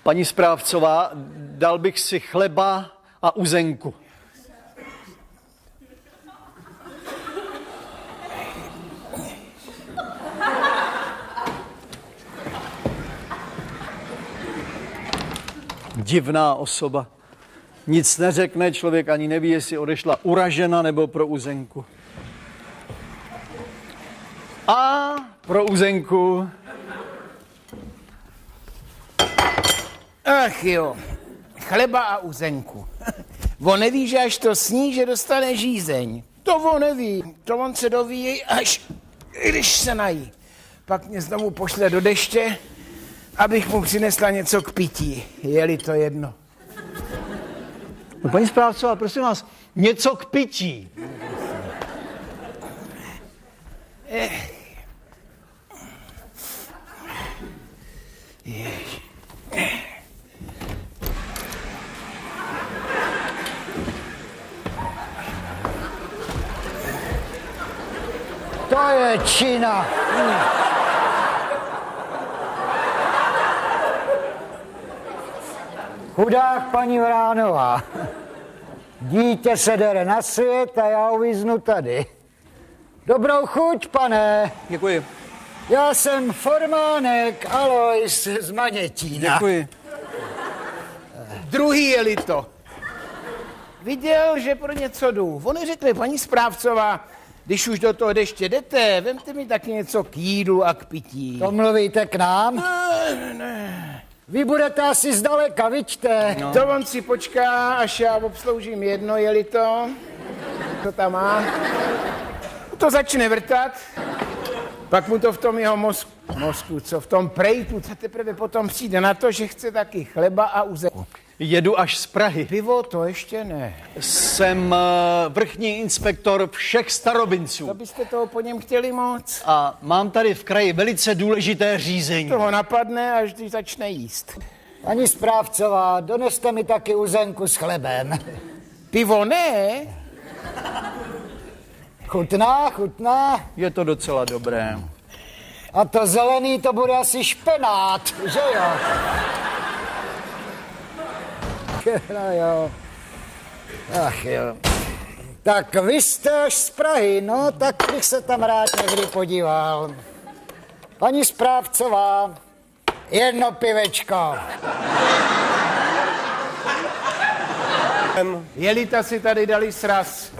Paní správcová, dal bych si chleba a uzenku. Divná osoba. Nic neřekne, člověk ani neví, jestli odešla uražena nebo pro uzenku. A pro uzenku. Ach jo, chleba a uzenku. On neví, že až to sní, že dostane žízeň. To on neví, to on se doví, až když se nají. Pak mě znovu pošle do deště, abych mu přinesla něco k pití. Je-li to jedno. No, paní správcová, prosím vás, něco k pití. To je Čína. Chudák paní Vránová. Dítě se dere na svět a já uvíznu tady. Dobrou chuť, pane. Děkuji. Já jsem Formánek Alois z Manětína. Děkuji. Druhý je-li to. Viděl, že pro něco jdu. Oni řekli, paní správcová, když už do toho deště jdete, vemte mi taky něco k jídlu a k pití. To mluvíte k nám? Ne. Vy budete asi zdaleka, viďte. No. To on si počká, až já obsloužím jedno, je-li to. Co tam má? To začne vrtat, pak mu to v tom jeho mozku, co v tom prejtu, co teprve potom přijde na to, že chce taky chleba a uzenku. Jedu až z Prahy. Pivo to ještě ne. Jsem vrchní inspektor všech starobinců. To byste toho po něm chtěli moc? A mám tady v kraji velice důležité řízení. Toho napadne, až když začne jíst. Paní správcová, doneste mi taky uzenku s chlebem. Pivo ne? Chutná, chutná. Je to docela dobré. A to zelený, to bude asi špenát, že jo? No jo. Ach jo. Tak vy jste až z Prahy, no tak bych se tam rád někdy podíval. Paní správcová, jedno pivečko. Jelita si tady dali sraz.